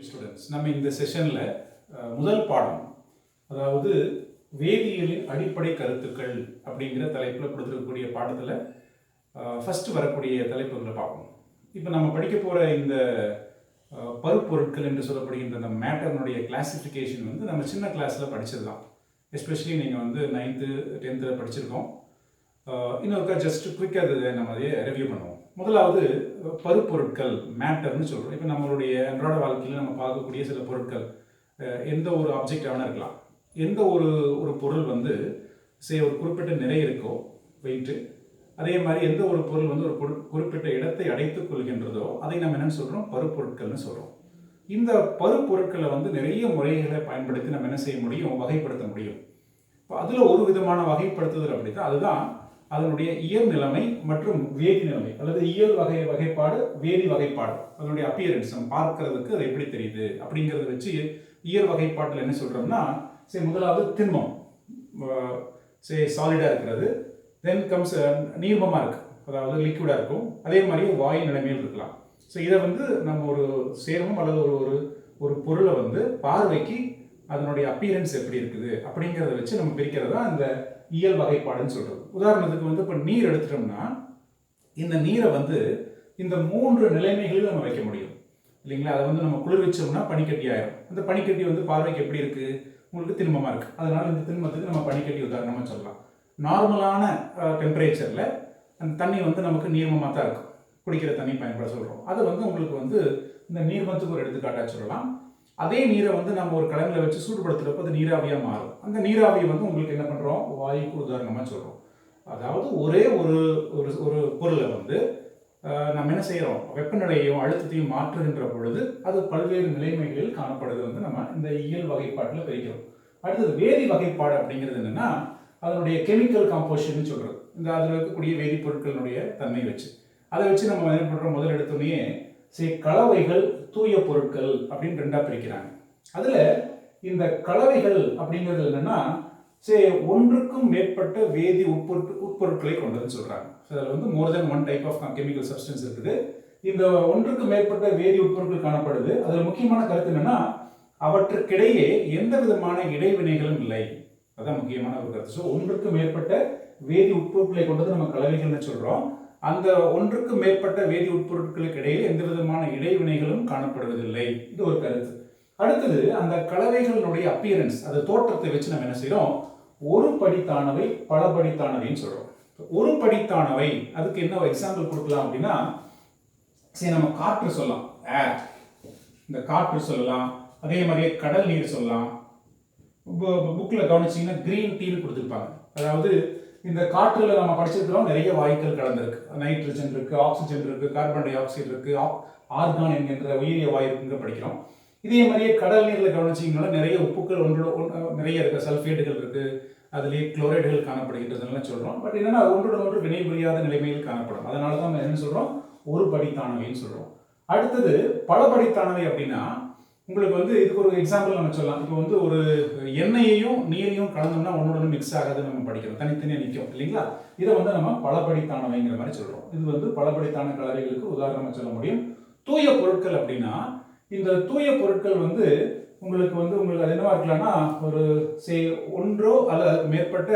Students நம்ம இந்த செஷனில் முதல் பாடம், அதாவது வேதியியலின் அடிப்படை கருத்துக்கள் அப்படிங்கிற தலைப்பில் கொடுத்துருக்கக்கூடிய பாடத்தில் ஃபஸ்ட்டு வரக்கூடிய தலைப்புகளை பார்ப்போம். இப்போ நம்ம படிக்க போகிற இந்த பருப்பொருட்கள் என்று சொல்லப்படுகின்ற இந்த மேட்டர்னுடைய கிளாசிஃபிகேஷன் வந்து நம்ம சின்ன கிளாஸில் படித்தது தான். எஸ்பெஷலி நீங்கள் வந்து 9th 10th படிச்சிருக்கோம். இன்னொருக்கா ஜஸ்ட் குவிக்காக அதை நம்ம அதையே ரிவ்யூ பண்ணுவோம். முதலாவது பருப்பொருட்கள், மேட்டர்னு சொல்கிறோம். இப்போ நம்மளுடைய அன்றாட வாழ்க்கையில் நம்ம பார்க்கக்கூடிய சில பொருட்கள், எந்த ஒரு ஆப்ஜெக்டாக இருக்கலாம். எந்த ஒரு பொருள் வந்து ஒரு குறிப்பிட்ட நிறை இருக்கோ, வெயிட்டு, அதே மாதிரி எந்த ஒரு பொருள் வந்து ஒரு குறிப்பிட்ட இடத்தை அடைத்துக் கொள்கின்றதோ அதை நம்ம என்னென்னு சொல்கிறோம், பருப்பொருட்கள்னு சொல்கிறோம். இந்த பருப்பொருட்களை வந்து நிறைய முறைகளை பயன்படுத்தி நம்ம என்ன செய்ய முடியும், வகைப்படுத்த முடியும். இப்போ அதில் ஒரு விதமான வகைப்படுத்துதல் அப்படிதான், அதுதான் அதனுடைய இயல் நிலைமை மற்றும் வேதி நிலைமை, அல்லது இயல் வகைப்பாடு, வேதி வகைப்பாடு, அதனுடைய அப்பியரன்ஸ் நம்ம பார்க்கறதுக்கு அது எப்படி தெரியுது அப்படிங்கிறத வச்சு இயல் வகைப்பாட்டில் என்ன சொல்கிறோம்னா, முதலாவது திண்மம், சாலிடாக இருக்கிறது, தென் கம்ஸ் நீர்மமாக இருக்குது, அதாவது லிக்விடாக இருக்கும், அதே மாதிரி வாயு நிலைமையில் இருக்கலாம். ஸோ இதை வந்து நம்ம ஒரு சேர்மம் அல்லது ஒரு பொருளை வந்து பார்வைக்கு அதனுடைய அப்பியரன்ஸ் எப்படி இருக்குது அப்படிங்கிறத வச்சு நம்ம பிரிக்கிறது தான் இந்த இயல் வகைப்பாடுன்னு சொல்கிறது. உதாரணத்துக்கு வந்து இப்போ நீர் எடுத்துட்டோம்னா, இந்த நீரை வந்து இந்த 3 நிலைமைகளில் நம்ம வைக்க முடியும் இல்லைங்களா. அதை வந்து நம்ம குளிர்விச்சோம்னா பனிக்கட்டி ஆயிரும். அந்த பனிக்கட்டி வந்து பார்வைக்கு எப்படி இருக்குது, உங்களுக்கு திண்மமாக இருக்குது. அதனால இந்த திண்மத்துக்கு நம்ம பனிக்கட்டி உதாரணமாக சொல்லலாம். நார்மலான டெம்பரேச்சரில் அந்த தண்ணி வந்து நமக்கு நீர்மமாக தான் இருக்கும், குடிக்கிற தண்ணி பயன்பட சொல்கிறோம். அதை வந்து உங்களுக்கு வந்து இந்த நீர்மத்துக்கு ஒரு எடுத்துக்காட்டாக சொல்லலாம். அதே நீரை வந்து நம்ம ஒரு கலனில் வச்சு சூடுபடுத்துகிறப்போ அது நீராவியாக மாறும். அந்த நீராவியை வந்து உங்களுக்கு என்ன பண்ணுறோம், வாயுக்கு உதாரணமாக சொல்கிறோம். அதாவது ஒரே ஒரு பொருளை வந்து நம்ம என்ன செய்கிறோம், வெப்பநிலையையும் அழுத்தத்தையும் மாற்றுகின்ற பொழுது அது பல்வேறு நிலைமைகளில் காணப்படுது வந்து நம்ம இந்த இயல் வகைப்பாட்டில் பிரிக்கிறோம். அடுத்தது வேதி வகைப்பாடு அப்படிங்கிறது என்னென்னா, அதனுடைய கெமிக்கல் காம்போசிஷன் சொல்கிறது. இந்த அதில் இருக்கக்கூடிய வேதிப்பொருட்களுடைய தன்மை வச்சு அதை வச்சு நம்ம என்ன பண்ணுறோம், முதல் எடுத்தோடனே கலவைகள், தூய பொருட்கள் அப்படின்னு 2ஆக பிரிக்கிறாங்க. அதில் இந்த கலவைகள் அப்படிங்கிறது என்னென்னா, ஒன்றுக்கும் மேற்பட்ட வேதி உட்பொருட்களை கொண்டதுன்னு சொல்கிறாங்க. அதில் வந்து more than one type of chemical substance இருக்குது. இந்த ஒன்றுக்கு மேற்பட்ட வேதி உட்பொருட்கள் காணப்படுது. அதில் முக்கியமான கருத்து என்னென்னா, அவற்றுக்கிடையே எந்த விதமான இடைவினைகளும் இல்லை. அதுதான் முக்கியமான ஒரு கருத்து. ஸோ ஒன்றுக்கு மேற்பட்ட வேதி உட்பொருட்களை கொண்டது நம்ம கலவைகள்னு சொல்கிறோம். அந்த ஒன்றுக்கு மேற்பட்ட வேதி உட்பொருட்களுக்கு இடையே எந்த விதமான இடைவினைகளும் காணப்படுவதில்லை. இது ஒரு கருத்து. அடுத்தது, அந்த கலவைகளுடைய அப்பியரன்ஸ், அது தோற்றத்தை வச்சு நம்ம என்ன செய்யறோம், ஒரு படித்தானவை பல படித்தானவைன்னு சொல்றோம். ஒரு படித்தானவை, அதுக்கு என்ன எக்ஸாம்பிள் கொடுக்கலாம் அப்படின்னா, நம்ம காற்று சொல்லலாம், ஏர், இந்த காற்று சொல்லலாம். அதே மாதிரியே கடல் நீர் சொல்லலாம். புக்கில் கவனிச்சிங்கன்னா கிரீன் டீன்னு கொடுத்துருப்பாங்க. அதாவது இந்த காற்றுல நம்ம படிச்சிருக்கிறோம், நிறைய வாயுக்கள் கலந்துருக்கு. நைட்ரஜன் இருக்கு, ஆக்சிஜன் இருக்கு, கார்பன் டை ஆக்சைடு இருக்கு, ஆர்கான் என்கின்ற உயிரிய வாயு இருக்குன்னு படிக்கிறோம். இதே மாதிரியே கடல் நீரில் கவனிச்சிங்கன்னா நிறைய உப்புக்கள் நிறைய இருக்கு, சல்ஃபேட்டுகள் இருக்கு, அதுலேயே குளோரைடுகள் காணப்படுகின்றதுலாம் சொல்கிறோம். பட் என்னன்னா ஒன்று வினைபுரியாத நிலைமையில் காணப்படும். அதனால தான் நம்ம என்ன சொல்கிறோம், ஒரு படித்தானவைன்னு சொல்கிறோம். அடுத்தது பல படித்தானவை அப்படின்னா, உங்களுக்கு வந்து இதுக்கு ஒரு எக்ஸாம்பிள் நம்ம சொல்லலாம். இப்போ வந்து ஒரு எண்ணெயையும் நீரையும் கலந்தோம்னா ஒன்னோட மிக்ஸ் ஆகாது நம்ம படிக்கிறோம், தனித்தனியாக நிற்கும் இல்லைங்களா. இதை வந்து நம்ம பலபடித்தானவைங்கிற மாதிரி சொல்கிறோம். இது வந்து பலபடித்தான கலவைகளுக்கு உதாரணமாக சொல்ல முடியும். தூய பொருட்கள் அப்படின்னா, இந்த தூய பொருட்கள் வந்து உங்களுக்கு அது என்னவா இருக்கலாம்னா, ஒரு ஒன்றோ அல்லது அதுக்கு மேற்பட்ட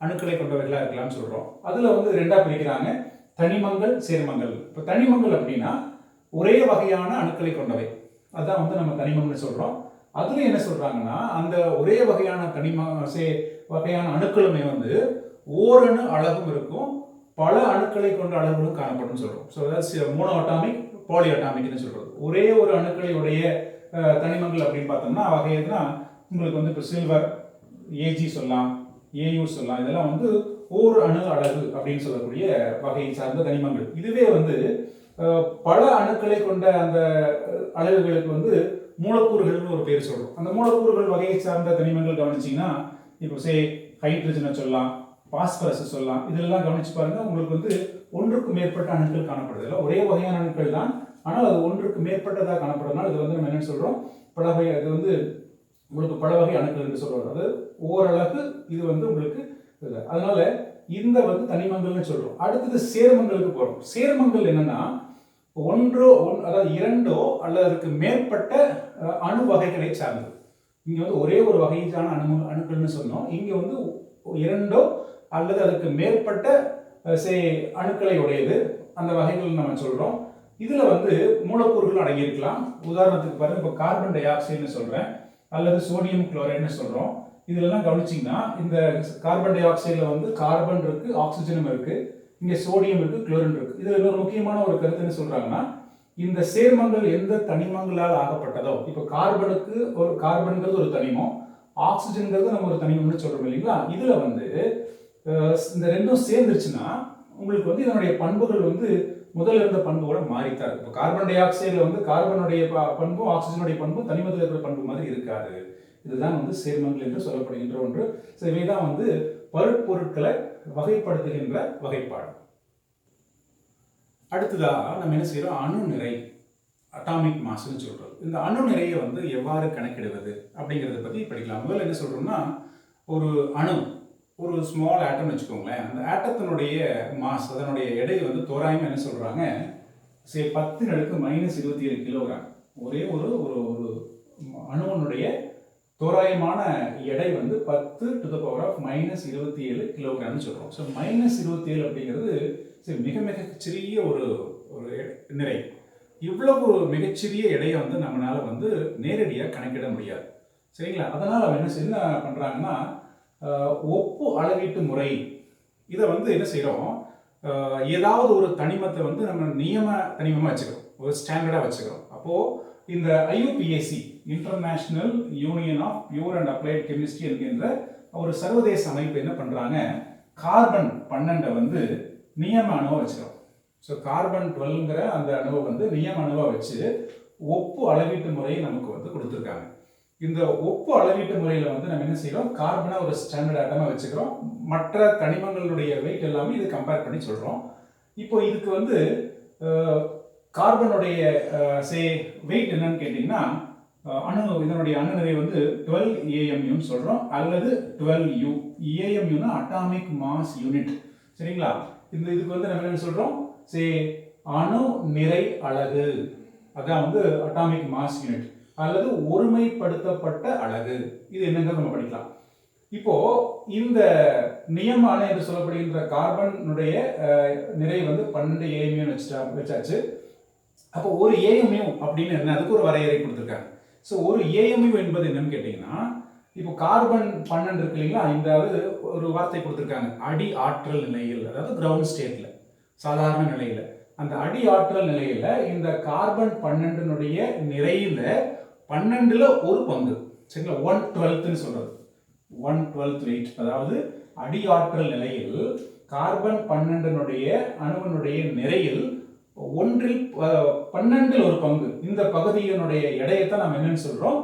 அணுக்களை கொண்டவைகளாக இருக்கலாம்னு சொல்கிறோம். அதில் வந்து 2ஆக பிரிக்கிறாங்க, தனிமங்கள், சேர்மங்கள். இப்போ தனிமங்கள் அப்படின்னா ஒரே வகையான அணுக்களை கொண்டவை, அதான் வந்து நம்ம தனிமம்னு சொல்கிறோம். அதில் என்ன சொல்கிறாங்கன்னா, அந்த ஒரே வகையான வகையான அணுக்களுமே வந்து ஓரணு அளவும் இருக்கும், பல அணுக்களை கொண்ட அளவுகளும் காணப்படும் சொல்கிறோம். ஸோ அதாவது மோனோ அட்டாமிக், பாலி அட்டாமிக்னு சொல்கிறது. ஒரே ஒரு அணுக்களுடைய தனிமங்கள் அப்படின்னு பார்த்தோம்னா வகையதுனா உங்களுக்கு வந்து இப்போ சில்வர், ஏஜி சொல்லலாம், ஏயு சொல்லலாம். இதெல்லாம் வந்து ஓர் அணு அழகு அப்படின்னு சொல்லக்கூடிய வகையை சார்ந்த தனிமங்கள். இதுவே வந்து பல அணுக்களை கொண்ட அந்த அலகுகளுக்கு வந்து மூலக்கூறுகள்னு ஒரு பேர் சொல்றோம். அந்த மூலக்கூறுகள் வகையை சார்ந்த தனிமங்கள் கவனிச்சிங்கன்னா, இப்போ ஹைட்ரஜனை சொல்லலாம், பாஸ்பரஸ் சொல்லலாம். இதெல்லாம் கவனிச்சு பாருங்க, உங்களுக்கு வந்து ஒன்றுக்கு மேற்பட்ட அணுக்கள் காணப்படுது. இல்லை ஒரே வகையான அணுக்கள் தான், ஆனால் அது ஒன்றுக்கு மேற்பட்டதாக காணப்படுறதுனால இது வந்து நம்ம என்ன சொல்றோம், பலவகை. அது வந்து உங்களுக்கு பல வகை அணுக்கள் என்று சொல்றோம். அது ஓரளவு இது வந்து உங்களுக்கு இல்லை. அதனால இந்த வந்து தனிமங்கள்னு சொல்றோம். அடுத்தது சேர்மங்களுக்கு போறோம். சேர்மங்கள் என்னன்னா, அதாவது இரண்டோ அல்லது அதுக்கு மேற்பட்ட அணு வகைகளை சார்ந்தது. இங்க வந்து ஒரே ஒரு வகையான அணுக்கள்னு சொன்னோம். இங்க வந்து இரண்டோ அல்லது அதுக்கு மேற்பட்ட அணுக்களை உடையது, அந்த வகைகள் நம்ம சொல்றோம். இதுல வந்து மூலக்கூறுகள் அடங்கி இருக்கலாம். உதாரணத்துக்கு பாருங்க, இப்போ கார்பன் டை ஆக்சைடுன்னு சொல்றேன் அல்லது சோடியம் குளோரைடுன்னு சொல்றோம். இதெல்லாம் கவனிச்சிங்கன்னா இந்த கார்பன் டை ஆக்சைடில் வந்து கார்பன் இருக்கு, ஆக்சிஜனும் இருக்கு, இங்கே சோடியம் இருக்கு, குளோரின் இருக்கு. இதில் இன்னொரு முக்கியமான ஒரு கருத்து என்ன சொல்றாங்கன்னா, இந்த சேர்மங்கள் எந்த தனிமங்களால் ஆகப்பட்டதோ, இப்போ கார்பன்கிறது ஒரு தனிமம், ஆக்சிஜன்கிறது நம்ம ஒரு தனிமம்னு சொல்றோம் இல்லைங்களா. இதுல வந்து இந்த ரெண்டும் சேர்ந்துருச்சுன்னா உங்களுக்கு வந்து இதனுடைய பண்புகள் வந்து முதல்ல இருந்த பண்போட மாறித்தான். இப்போ கார்பன் டை ஆக்சைடுல வந்து கார்பனுடைய பண்பும் ஆக்சிஜனுடைய பண்பும் தனிமத்தில் இருக்கிற பண்பு மாதிரி இருக்காது. இதுதான் வந்து சேர்மங்கள் என்று சொல்லப்படுகின்ற ஒன்று. இவைதான் வந்து பருப்பொருட்களை வகைப்படுத்துகின்ற வகைப்பாடு. அடுத்ததா நம்ம என்ன செய்யறோம், அணு நிறை, அட்டாமிக் மாஸ்ன்னு சொல்றோம். இந்த அணு நிறையை வந்து எவ்வாறு கணக்கிடுவது அப்படிங்கிறத பத்தி படிக்கலாம். முதல்ல என்ன சொல்றோம்னா, ஒரு அணு, ஒரு ஸ்மால் ஆட்டம் வச்சுக்கோங்களேன். அந்த ஆட்டத்தினுடைய மாஸ், அதனுடைய எடை வந்து தோராயமா என்ன சொல்றாங்க, 10⁻⁻27 கிலோகிராம். ஒரே ஒரு ஒரு அணுவனுடைய தோராயமான எடை வந்து 10⁻⁻27 கிலோகிராம்னு சொல்றோம். ஸோ -27 அப்படிங்கிறது மிக மிக சிறிய ஒரு நிறை. இவ்வளவு மிகச்சிறிய எடையை வந்து நம்மளால வந்து நேரடியாக கணக்கிட முடியாது, சரிங்களா. அதனால அவன் என்ன பண்றாங்கன்னா, ஒப்பு அளவீட்டு முறை, இதை வந்து என்ன செய்யறோம், ஏதாவது ஒரு தனிமத்தை வந்து நம்ம நியம தனிமமா வச்சுக்கிறோம், ஒரு ஸ்டாண்டர்டா வச்சுக்கிறோம். அப்போ இந்த IUPAC, international union of pure and applied chemistry என்கின்ற ஒரு சர்வதேச அமைப்பு என்ன பண்றாங்க, கார்பன் 12 வந்து நியம அணுவா வச்சுக்கிறோம். ஸோ கார்பன் 12ங்கிற அந்த அணுவை வந்து நியம அணுவா வச்சு ஒப்பு அளவீட்டு முறையை நமக்கு வந்து கொடுத்துருக்காங்க. இந்த ஒப்பு அளவீட்டு முறையில் வந்து நம்ம என்ன செய்யறோம், கார்பனை ஒரு ஸ்டாண்டர்ட் ஆட்டமா வச்சுக்கிறோம். மற்ற தனிமங்களுடைய வெயிட் எல்லாமே இது கம்பேர் பண்ணி சொல்றோம். இப்போ இதுக்கு வந்து கார்பனுடைய வெயிட் என்னன்னு கேட்டீங்கன்னா, இதனுடைய அணு நிறை வந்து 12 AMU சொல்றோம் அல்லது 12U. AMUனா அட்டாமிக் மாஸ் யூனிட், சரிங்களா. இதுக்கு வந்து நம்ம என்ன சொல்றோம், அணு நிறை அலகு, அதான் வந்து அட்டாமிக் மாஸ் யூனிட் அல்லது ஒருமைப்படுத்தப்பட்ட அலகு. இது என்னங்கிறது நம்ம படிக்கலாம். இப்போ இந்த நியம அணு என்று சொல்லப்படுகின்ற கார்பனுடைய நிறை வந்து 12 AMU வச்சாச்சு. அப்போ ஒரு AMU அப்படின்னு என்ன, அதுக்கு ஒரு வரையறை கொடுத்துருக்காங்க. ஸோ ஒரு AMU என்பது என்னன்னு கேட்டீங்கன்னா, இப்போ கார்பன் 12 இருக்கு இல்லைங்களா, இந்த ஒரு வார்த்தை கொடுத்துருக்காங்க, அடி ஆற்றல் நிலையில், அதாவது கிரவுண்ட் ஸ்டேட்ல, சாதாரண நிலையில. அந்த அடி ஆற்றல் நிலையில இந்த கார்பன் 12னுடைய நிறையில 12ல ஒரு பங்கு, சரிங்களா, 1/12ன்னு சொல்றது, 1/12 வெயிட். அதாவது அடி ஆற்றல் நிலையில் கார்பன் 12னுடைய அணுவனுடைய நிறையில் 1/12 ஒரு பங்கு, இந்த பகுதியினுடைய எடையத்தான் நம்ம என்னன்னு சொல்றோம்,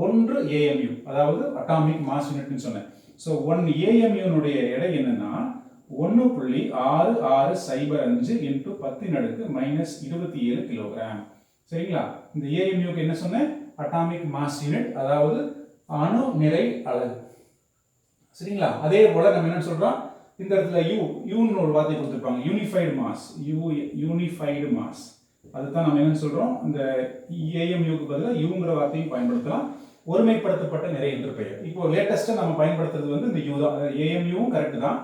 1 AMU, அதாவது அட்டாமிக் மாஸ் யூனிட்னு சொன்னேன். ஸோ 1 AMU எடை என்னன்னா 1.6605 into 10⁻⁻27 கிலோகிராம், சரிங்களா. இந்த AMUக்கு என்ன சொன்னேன், அட்டாமிக் மாஸ் யூனிட், அதாவது அணு நிறை அலகு, சரிங்களா. அதே போல நம்ம என்ன சொல்றோம், இந்த இடத்துல யூன்னு ஒரு வார்த்தை கொடுத்துருப்பாங்க, யூனிஃபைடு மாஸ், யூனிஃபைடு மாஸ், அதுதான் நம்ம என்ன சொல்றோம், இந்த AMUக்கு பதிலாக யூங்கிற வார்த்தையும் பயன்படுத்தலாம். ஒருமைப்படுத்தப்பட்ட நிறை என்று பெயர். இப்போ லேட்டஸ்டா நம்ம பயன்படுத்துறது வந்து இந்த யூ தான். AMUவும் கரெக்ட் தான்,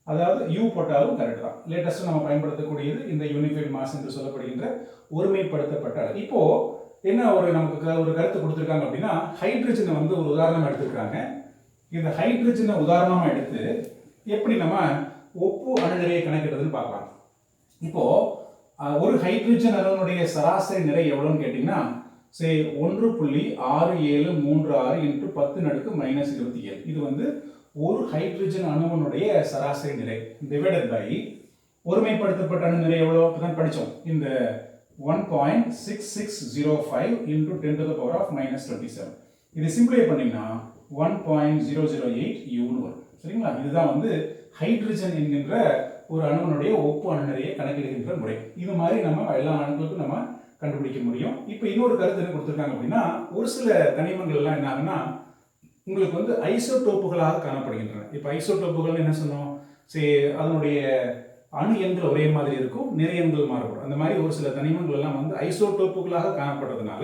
அதாவது யூ போட்டாலும் கரெக்ட் தான். லேட்டஸ்டா நம்ம பயன்படுத்தக்கூடியது இந்த யூனிஃபைடு மாஸ் என்று சொல்லப்படுகின்ற ஒருமைப்படுத்தப்பட்ட அளவு. இப்போ என்ன நமக்கு ஒரு கருத்து கொடுத்துருக்காங்க அப்படின்னா, ஹைட்ரஜனை வந்து ஒரு உதாரணம் எடுத்துருக்காங்க. இந்த ஹைட்ரஜனை உதாரணமா எடுத்து எப்படி நம்ம ஒப்பு அணு நிறையை கணக்கிடுறதுன்னு பார்க்கலாம். இப்போ ஒரு ஹைட்ரஜன் அணுவினுடைய சராசரி நிறை எவ்வளவுன்னு கேட்டீங்கன்னா, 1.6736 into 10⁻⁻27. இது வந்து ஒரு ஹைட்ரஜன் அணுவினுடைய சராசரி நிறை டிவைடட் பை ஒருமைப்படுத்தப்பட்ட அணு நிறை எவ்வளவு தான் படிச்சோம், இந்த 1.6605 into 10⁻⁻27. இதை சிம்பிளை பண்ணீங்கன்னா 1.008 யூன்னு வரும், சரிங்களா. இதுதான் வந்து ஹைட்ரஜன் என்கின்ற ஒரு அணுவினுடைய ஒப்பு அணு நிறையை கணக்கிடுகின்ற முறை. இது மாதிரி நம்ம எல்லா அணுக்களுக்கும் நம்ம கண்டுபிடிக்க முடியும். இப்போ இன்னொரு கருத்து என்ன கொடுத்துருக்காங்க அப்படின்னா, ஒரு சில தனிமங்கள் எல்லாம் என்ன ஆகுன்னா உங்களுக்கு வந்து ஐசோடோப்புகளாக காணப்படுகின்றன. இப்போ ஐசோடோப்புகள் என்ன சொன்னோம், அதனுடைய அணு எண்கள் ஒரே மாதிரி இருக்கும், நிறை எண்கள் மாறுபடும். அந்த மாதிரி ஒரு சில தனிமங்கள் எல்லாம் வந்து ஐசோடோப்புகளாக காணப்படுறதுனால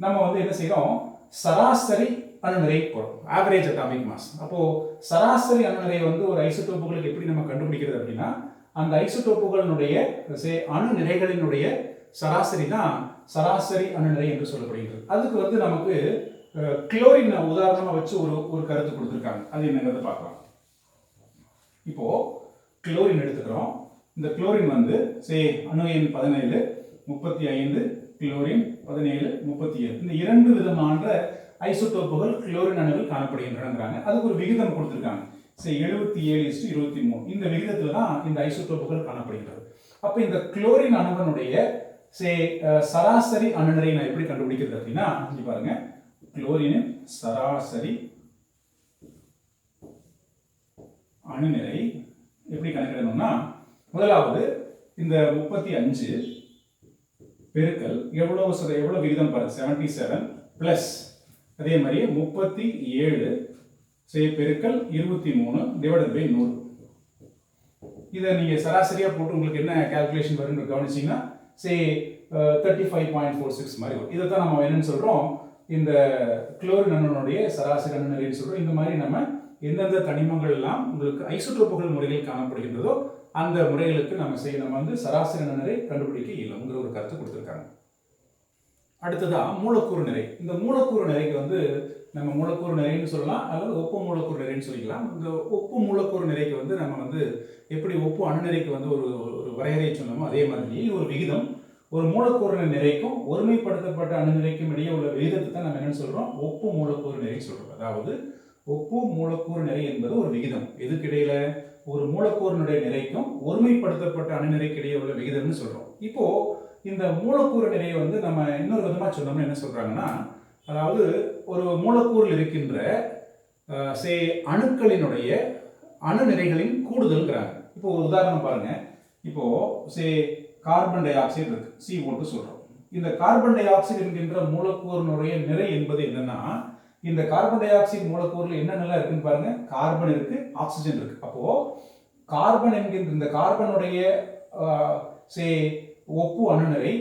நம்ம வந்து என்ன செய்யறோம், சராசரி அணுநிறை போறோம், ஆவரேஜ் அட்டாமிக் மாஸ். அப்போ சராசரி அணுநிறை வந்து ஒரு ஐசோடோப்புகளுக்கு எப்படி நம்ம கண்டுபிடிக்கிறது அப்படின்னா, அந்த ஐசோடோப்புகளினுடைய அணு நிறைகளினுடைய சராசரி தான் சராசரி அணுநிறை என்று சொல்லப்படுகிறது. அதுக்கு வந்து நமக்கு குளோரின் உதாரணமா வச்சு ஒரு கருத்து கொடுத்துருக்காங்க. அது என்னங்கிறத பார்க்கலாம். இப்போ குளோரின் எடுத்துக்கிறோம். இந்த குளோரின் வந்து அணு எண் 17 35, குளோரின் 17 37. இந்த இரண்டு விதமான ஐசோடோப்புகள் குளோரின் அணுவில் காணப்படுகின்றன. அதுக்கு ஒரு விகிதம் கொடுத்துருக்காங்க, 77:23. இந்த விகிதத்துல தான் இந்த ஐசோடோப்புகள் காணப்படுகிறது. அப்ப இந்த குளோரின் அணுவனுடைய சராசரி அணுநிறை நான் எப்படி கண்டுபிடிக்கிறது அப்படின்னா, இங்க பாருங்க, குளோரினின் சராசரி அணுநிறை எப்படி கணக்கிடணும்னா, முதலாவது இந்த 35 பெருக்கல் எவ்வளவு விகிதம் பாருங்க, 77 பிளஸ் அதே மாதிரி 37 பெருக்கல் 23 டிவைடட் பை 100. இதை நீங்க சராசரியா போட்டு உங்களுக்கு என்ன கால்குலேஷன் வரும்னு கவனிச்சீங்கன்னா 35.46 மாதிரி வரும். இதை தான் நம்ம என்னன்னு சொல்றோம், இந்த குளோரின் அணுனுடைய சராசரி அணுநிறைன்னு சொல்றோம். இந்த மாதிரி நம்ம எந்தெந்த தனிமங்கள் எல்லாம் உங்களுக்கு ஐசோடோப்புகள் முறையில் காணப்படுகின்றதோ அந்த முறைகளுக்கு நம்ம வந்து சராசரி அணுநிறை கண்டுபிடிக்க இயலும்ங்கிற ஒரு கருத்து கொடுத்துருக்காங்க. அடுத்ததா மூலக்கூறு நிறை. இந்த மூலக்கூறு நிறைக்கு வந்து நம்ம மூலக்கூறு நிறைன்னு சொல்லலாம், அல்லது ஒப்பு மூலக்கூறு நிறைன்னு சொல்லிக்கலாம். இந்த ஒப்பு மூலக்கூறு நிறைக்கு வந்து நம்ம வந்து எப்படி ஒப்பு அணுநிறைக்கு வந்து ஒரு வரையறை சொன்னோமோ அதே மாதிரி ஒரு விகிதம், ஒரு மூலக்கூறு நிறைக்கும் ஒருமைப்படுத்தப்பட்ட அணுநிறைக்கும் இடையே உள்ள விகிதத்தை தான் நம்ம என்னன்னு சொல்றோம், ஒப்பு மூலக்கூறு நிறை சொல்றோம். அதாவது ஒப்பு மூலக்கூறு நிறை என்பது ஒரு விகிதம். எதுக்கு இடையில, ஒரு மூலக்கூறினுடைய நிறைக்கும் ஒருமைப்படுத்தப்பட்ட அணுநிறைக்கு இடையே உள்ள விகிதம்னு சொல்றோம். இப்போ இந்த மூலக்கூறு நிறையை வந்து நம்ம இன்னொரு விதமா சொன்னோம்னா என்ன சொல்றாங்கன்னா, அதாவது ஒரு மூலக்கூறில் இருக்கின்ற அணுக்களினுடைய அணுநிறைகளின் கூடுதல்ங்கிறாங்க. இப்போ ஒரு உதாரணம் பாருங்க. இப்போ கார்பன் டை ஆக்சைடு இருக்கு, CO2 சொல்றோம். இந்த கார்பன் டை ஆக்சைடு என்கின்ற மூலக்கூறினுடைய நிறை என்பது என்னன்னா, இந்த கார்பன் டை ஆக்சைடு மூலக்கூறுல என்னென்னலாம் இருக்குன்னு பாருங்க. கார்பன் இருக்கு, ஆக்சிஜன் இருக்கு. அப்போ கார்பன் என்கின்ற இந்த கார்பனுடைய ஒப்பு அணுநிறை,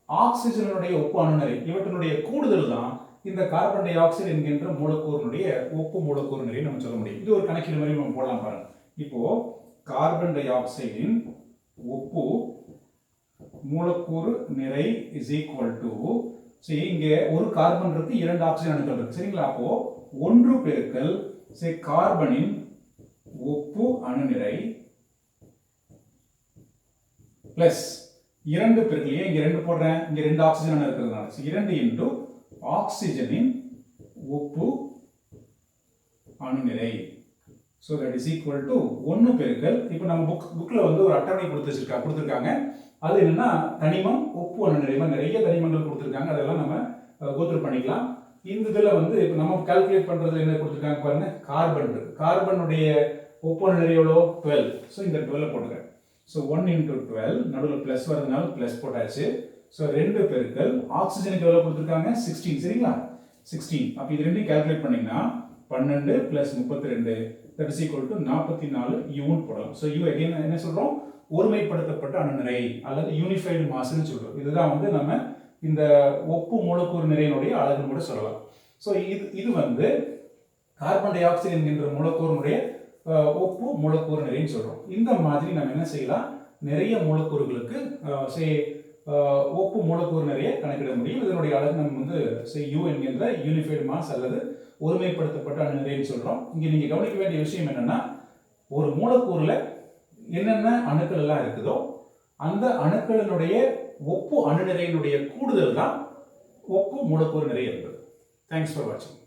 ஆக்சிஜனுடைய ஒப்பு அணுநிறை, இவற்றினுடைய கூடுதல் தான் இந்த கார்பன் டை ஆக்சைடு என்கின்ற மூலக்கூறினுடைய ஒப்பு மூலக்கூறு நிறை நம்ம சொல்ல முடியும். இது ஒரு கணக்கீடு மாதிரி நம்ம போடலாம் பாருங்க. இப்போ கார்பன் டை ஆக்சைடின் ஒப்பு மூலக்கூறு நிறை இஸ் ஈக்குவல் டு, இங்க ஒரு கார்பன் இருக்கு, 2 ஆக்சிஜன் அணுக்கள் இருக்கு, சரிங்களா? அப்போ 1 பெருக்கல் கார்பனின் ஒப்பு அணுநிறை பிளஸ் 2 பெருக்கல், ஏன் இங்க 2 போடுறேன், இங்க 2 ஆக்சிஜன் அணு இருக்கிறதுனால 2 இன்டு ஆக்சிஜனின் ஒப்பு அணுநிறை. So that is equal to 1 பெருக்கல், இப்போ நம்ம புக்ல வந்து ஒரு அட்டவணை கொடுத்துருக்காங்க. அது என்னன்னா தனிமம், ஒப்பு அணுநிறை, நிறைய தனிமங்கள் கொடுத்துருக்காங்க. அதெல்லாம் நம்ம கோத்ரூ பண்ணிக்கலாம். இந்த இதில் வந்து இப்போ நம்ம கால்குலேட் பண்றதுல என்ன கொடுத்துருக்காங்க பாருங்க, கார்பன் இருக்கு. கார்பனுடைய ஒப்பு அணுநிறை எவ்வளோ, 12. ஸோ இந்த 12 போட்டுக்கிறேன். ஸோ 1 into 12, நடுவில் பிளஸ் வரதுனால பிளஸ் போட்டாச்சு. ஸோ 2 பெருக்கல் ஆக்சிஜனுக்கு எவ்வளோ கொடுத்துருக்காங்க, 16, சரிங்களா? 16. அப்போ இது ரெண்டையும் கால்குலேட் பண்ணீங்கன்னா 12 plus 32 that is equal to 44 யூன்னு போடலாம். ஸோ யூ அகைன் என்ன சொல்றோம், ஒருமைப்படுத்தப்பட்ட அணுநிறை அல்லது யூனிஃபைடு மாஸ்ன்னு சொல்றோம். இதுதான் வந்து நம்ம இந்த ஒப்பு மூலக்கூறு நிறையினுடைய அழகுன்னு கூட சொல்லலாம். ஸோ இது வந்து கார்பன் டை ஆக்சைடு என்கின்ற மூலக்கூறினுடைய ஒப்பு மூலக்கூறு நிறைன்னு சொல்றோம். இந்த மாதிரி நம்ம என்ன செய்யலாம், நிறைய மூலக்கூறுகளுக்கு ஒப்பு மூலக்கூறு நிறைய கணக்கிட முடியும். இதனுடைய அழகு நம்ம வந்து யூ என்கின்ற யூனிஃபைடு மாஸ் அல்லது ஒருமைப்படுத்தப்பட்ட அணுநிறைன்னு சொல்றோம். இங்க நீங்க கவனிக்க வேண்டிய விஷயம் என்னன்னா, ஒரு மூலக்கூறுல என்னென்ன அணுக்கள் எல்லாம் இருக்குதோ அந்த அணுக்களினுடைய ஒப்பு அணுநிறையினுடைய கூடுதல் தான் ஒப்பு மூலக்கூறு நிறை என்பது. தேங்க்ஸ் ஃபார் வாட்சிங்.